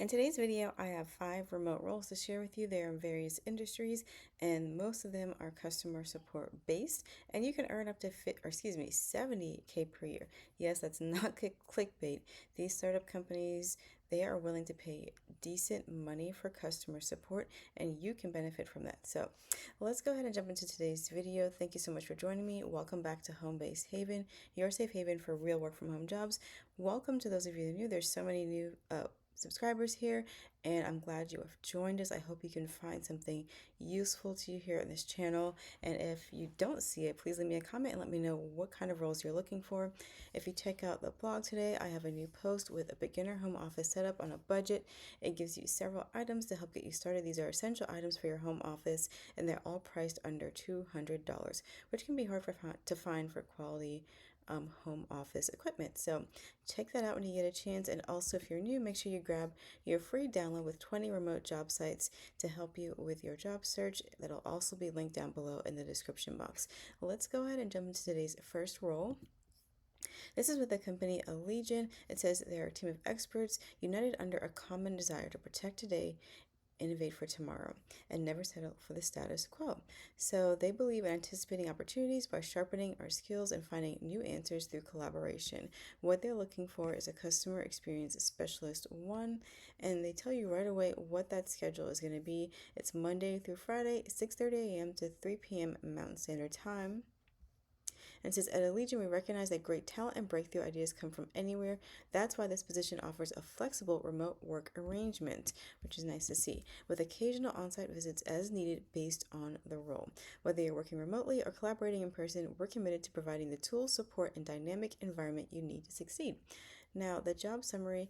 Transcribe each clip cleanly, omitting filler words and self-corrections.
In today's video, I have 5 remote roles to share with you. They are in various industries, and most of them are customer support based. And you can earn up to 70K per year. Yes, that's not clickbait. These startup companies, they are willing to pay decent money for customer support, and you can benefit from that. So let's go ahead and jump into today's video. Thank you so much for joining me. Welcome back to Home Based Haven, your safe haven for real work from home jobs. Welcome to those of you that are new. There's so many new subscribers here, and I'm glad you have joined us. I hope you can find something useful to you here on this channel, and if you don't see it, please leave me a comment and let me know what kind of roles you're looking for. If you check out the blog today, I have a new post with a beginner home office setup on a budget. It gives you several items to help get you started. These are essential items for your home office, and they're all priced under $200, which can be hard to find for quality home office equipment. So check that out when you get a chance. And also, if you're new, make sure you grab your free download with 20 remote job sites to help you with your job search. That'll also be linked down below in the description box. Let's go ahead and jump into today's first role. This is with the company Alleion. It says they're a team of experts united under a common desire to protect today, innovate for tomorrow, and never settle for the status quo. So they believe in anticipating opportunities by sharpening our skills and finding new answers through collaboration. What they're looking for is a customer experience specialist 1, and they tell you right away what that schedule is going to be. It's Monday through Friday, 6:30 a.m. to 3 p.m. Mountain Standard Time. And says, at Alleion, we recognize that great talent and breakthrough ideas come from anywhere. That's why this position offers a flexible remote work arrangement, which is nice to see, with occasional on-site visits as needed based on the role. Whether you're working remotely or collaborating in person, we're committed to providing the tools, support, and dynamic environment you need to succeed. Now, the job summary: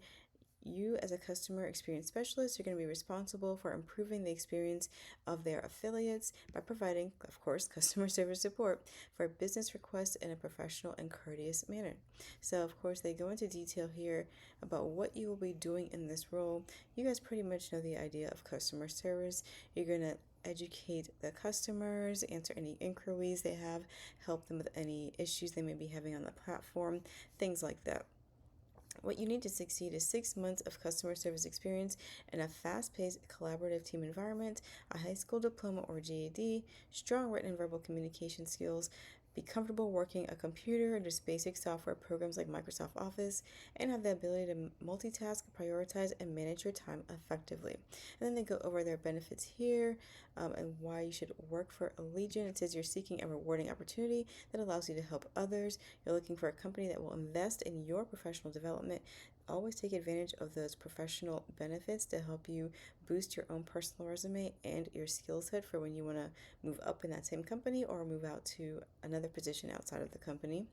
you, as a customer experience specialist, are going to be responsible for improving the experience of their affiliates by providing, of course, customer service support for business requests in a professional and courteous manner. So, of course, they go into detail here about what you will be doing in this role. You guys pretty much know the idea of customer service. You're going to educate the customers, answer any inquiries they have, help them with any issues they may be having on the platform, things like that. What you need to succeed is 6 months of customer service experience in a fast-paced, collaborative team environment, a high school diploma or GED, strong written and verbal communication skills, be comfortable working a computer and just basic software programs like Microsoft Office, and have the ability to multitask, prioritize, and manage your time effectively. And then they go over their benefits here and why you should work for Alleion. It says you're seeking a rewarding opportunity that allows you to help others. You're looking for a company that will invest in your professional development. Always take advantage of those professional benefits to help you boost your own personal resume and your skill set for when you want to move up in that same company or move out to another position outside of the company.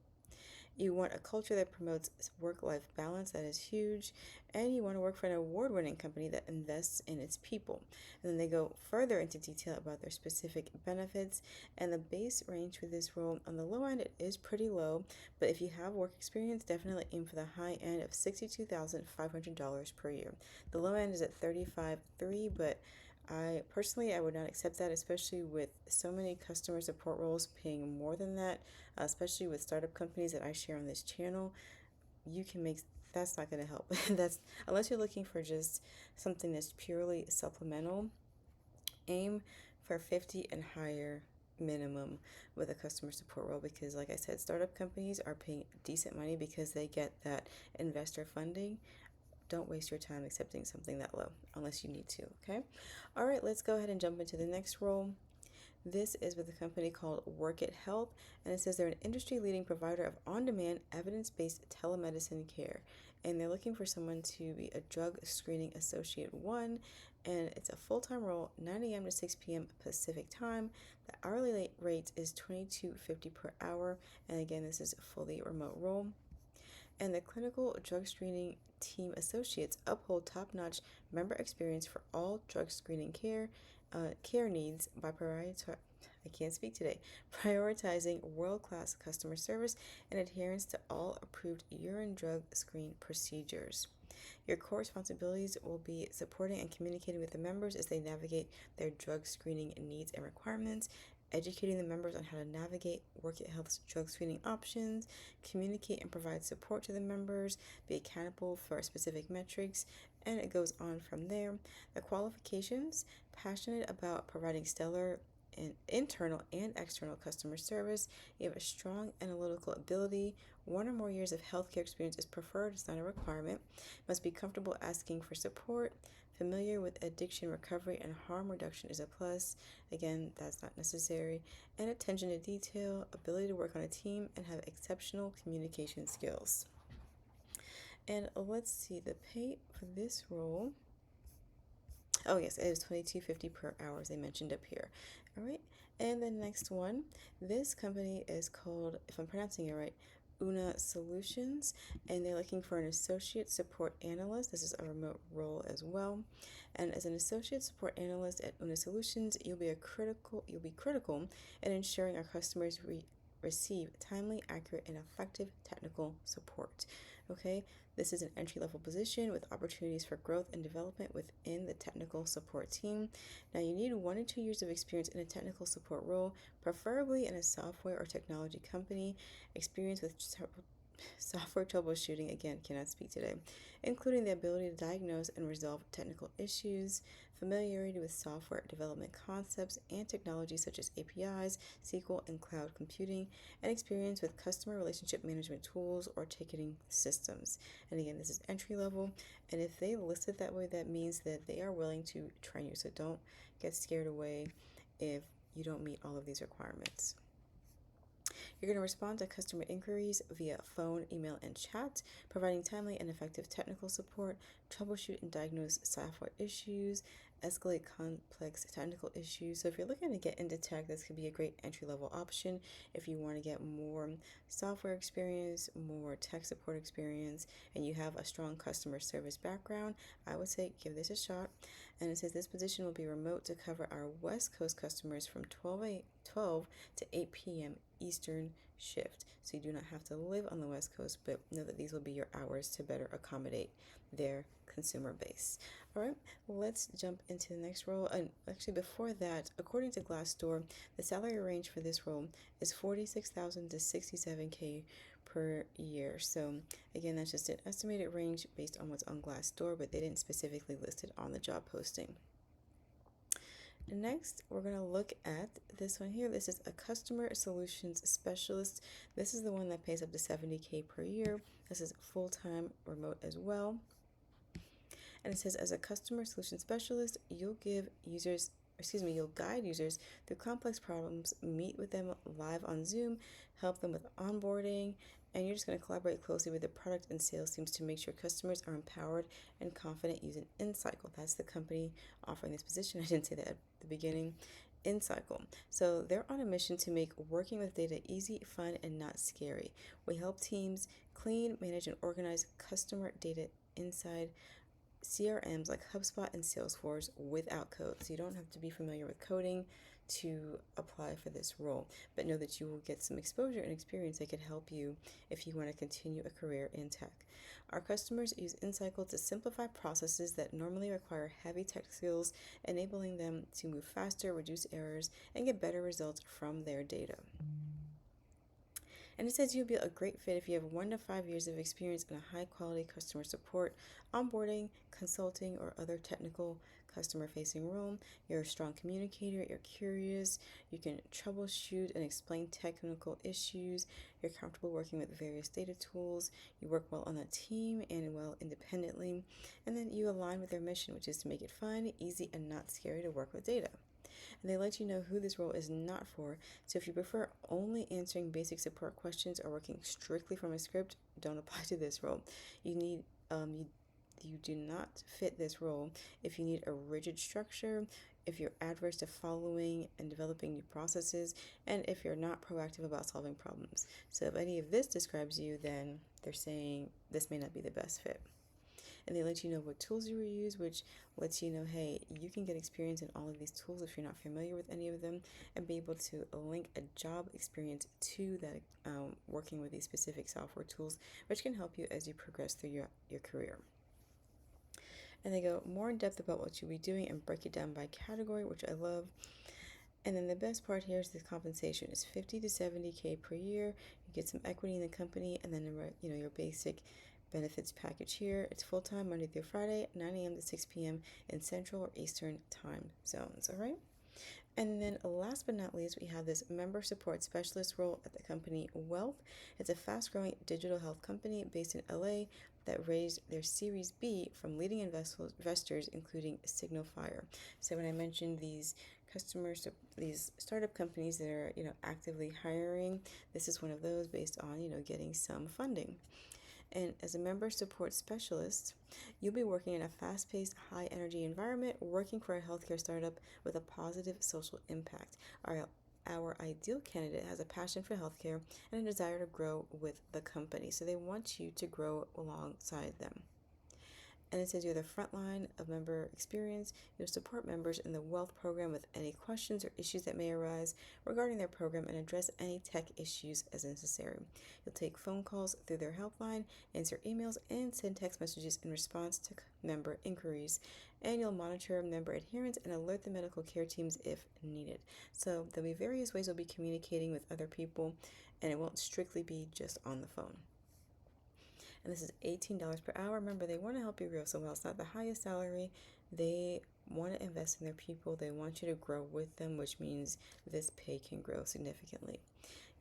You want a culture that promotes work-life balance. That is huge. And you want to work for an award-winning company that invests in its people. And then they go further into detail about their specific benefits. And the base range for this role, on the low end, it is pretty low. But if you have work experience, definitely aim for the high end of $62,500 per year. The low end is at $35,300, but I would not accept that, especially with so many customer support roles paying more than that, especially with startup companies that I share on this channel. That's not going to help. That's unless you're looking for just something that's purely supplemental. Aim for 50 and higher minimum with a customer support role, because like I said, startup companies are paying decent money because they get that investor funding. Don't waste your time accepting something that low unless you need to, okay? All right, let's go ahead and jump into the next role. This is with a company called Work It Health, and it says they're an industry-leading provider of on-demand, evidence-based telemedicine care, and they're looking for someone to be a drug screening associate 1, and it's a full-time role, 9 a.m. to 6 p.m. Pacific time. The hourly rate is $22.50 per hour, and again, this is a fully remote role. And the clinical drug screening team associates uphold top-notch member experience for all drug screening care needs by prioritizing world-class customer service and adherence to all approved urine drug screen procedures. Your core responsibilities will be supporting and communicating with the members as they navigate their drug screening needs and requirements, educating the members on how to navigate Work It Health's drug screening options, communicate and provide support to the members, be accountable for specific metrics, And it goes on from there. The qualifications: passionate about providing stellar and internal and external customer service. You have a strong analytical ability. 1 or more years of healthcare experience is preferred, it's not a requirement. Must be comfortable asking for support. Familiar with addiction recovery and harm reduction is a plus. Again, that's not necessary. And attention to detail, ability to work on a team, and have exceptional communication skills. And let's see, the pay for this role. Oh yes, it is $22.50 per hour, as they mentioned up here. All right, and the next one, this company is called, if I'm pronouncing it right, Una Solutions, and they're looking for an associate support analyst. This is a remote role as well. And as an associate support analyst at Una Solutions, you'll be critical in ensuring our customers receive timely, accurate, and effective technical support. Okay, this is an entry-level position with opportunities for growth and development within the technical support team. Now, you need 1 to 2 years of experience in a technical support role, preferably in a software or technology company, experience with software troubleshooting, again, cannot speak today, including the ability to diagnose and resolve technical issues, familiarity with software development concepts and technologies such as APIs, SQL, and cloud computing, and experience with customer relationship management tools or ticketing systems. And again, this is entry level, and if they list it that way, that means that they are willing to train you. So don't get scared away if you don't meet all of these requirements. You're going to respond to customer inquiries via phone, email, and chat, providing timely and effective technical support, troubleshoot and diagnose software issues, escalate complex technical issues. So if you're looking to get into tech, this could be a great entry-level option. If you want to get more software experience, more tech support experience, and you have a strong customer service background, I would say give this a shot. And it says this position will be remote to cover our West Coast customers from 12 to 8 p.m. Eastern shift. So you do not have to live on the West Coast, but know that these will be your hours to better accommodate their consumer base. All right, let's jump into the next role. And actually, before that, according to Glassdoor, the salary range for this role is $46,000 to $67K per year. So again, that's just an estimated range based on what's on Glassdoor, but they didn't specifically list it on the job posting. Next, we're going to look at this one here. This is a customer solutions specialist. This is the one that pays up to $70K per year. This is full-time remote as well. And it says, as a customer solution specialist, you'll guide users through complex problems, meet with them live on Zoom, help them with onboarding, and you're just going to collaborate closely with the product and sales teams to make sure customers are empowered and confident using Incycle. That's the company offering this position. I didn't say that at the beginning. Incycle. So they're on a mission to make working with data easy, fun, and not scary. We help teams clean, manage, and organize customer data inside CRMs like HubSpot and Salesforce without code. So you don't have to be familiar with coding to apply for this role, but know that you will get some exposure and experience that could help you if you want to continue a career in tech. Our customers use Incycle to simplify processes that normally require heavy tech skills, enabling them to move faster, reduce errors, and get better results from their data. And it says you'll be a great fit if you have 1 to 5 years of experience in a high-quality customer support, onboarding, consulting, or other technical customer-facing role. You're a strong communicator, you're curious, you can troubleshoot and explain technical issues, you're comfortable working with various data tools, you work well on a team and well independently, and then you align with their mission, which is to make it fun, easy, and not scary to work with data. And they let you know who this role is not for. So if you prefer only answering basic support questions or working strictly from a script, don't apply to this role. You do not fit this role if you need a rigid structure, if you're adverse to following and developing new processes, and if you're not proactive about solving problems. So if any of this describes you, then they're saying this may not be the best fit. And they let you know what tools you use, which lets you know, hey, you can get experience in all of these tools if you're not familiar with any of them, and be able to link a job experience to that working with these specific software tools, which can help you as you progress through your career. And they go more in depth about what you'll be doing and break it down by category, which I love. And then the best part here is the compensation is $50 to $70K per year. You get some equity in the company, and then your basic Benefits package here. It's full-time Monday through Friday, 9 a.m. to 6 p.m. in Central or Eastern time zones, all right? And then last but not least, we have this member support specialist role at the company Wealth. It's a fast-growing digital health company based in LA that raised their Series B from leading investors, including Signal Fire. So when I mentioned these startup companies that are actively hiring, this is one of those based on getting some funding. And as a member support specialist, you'll be working in a fast paced, high energy environment, working for a healthcare startup with a positive social impact. Our ideal candidate has a passion for healthcare and a desire to grow with the company. So they want you to grow alongside them. And it says you're the front line of member experience. You'll support members in the wealth program with any questions or issues that may arise regarding their program and address any tech issues as necessary. You'll take phone calls through their helpline, answer emails, and send text messages in response to member inquiries. And you'll monitor member adherence and alert the medical care teams if needed. So there'll be various ways you'll be communicating with other people, and it won't strictly be just on the phone. And this is $18 per hour. Remember, they want to help you grow. So while it's not the highest salary, they want to invest in their people. They want you to grow with them, which means this pay can grow significantly.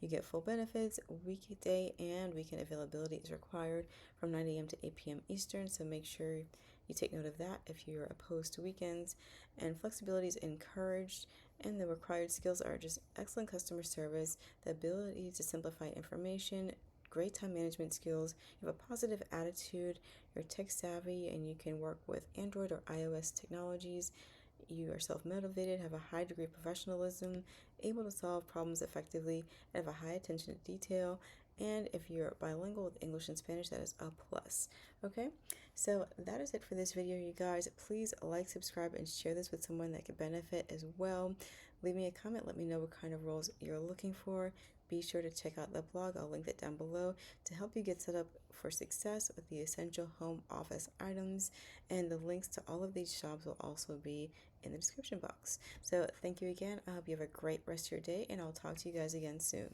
You get full benefits. Weekday and weekend availability is required from 9 a.m. to 8 p.m. Eastern, so make sure you take note of that if you're opposed to weekends. And flexibility is encouraged, and the required skills are just excellent customer service, the ability to simplify information, great time management skills, you have a positive attitude, you're tech savvy, and you can work with Android or iOS technologies. You are self-motivated, have a high degree of professionalism, able to solve problems effectively, and have a high attention to detail. And if you're bilingual with English and Spanish, that is a plus. Okay, so that is it for this video, you guys. Please like, subscribe, and share this with someone that could benefit as well. Leave me a comment. Let me know what kind of roles you're looking for. Be sure to check out the blog. I'll link that down below to help you get set up for success with the essential home office items. And the links to all of these jobs will also be in the description box. So thank you again. I hope you have a great rest of your day, and I'll talk to you guys again soon.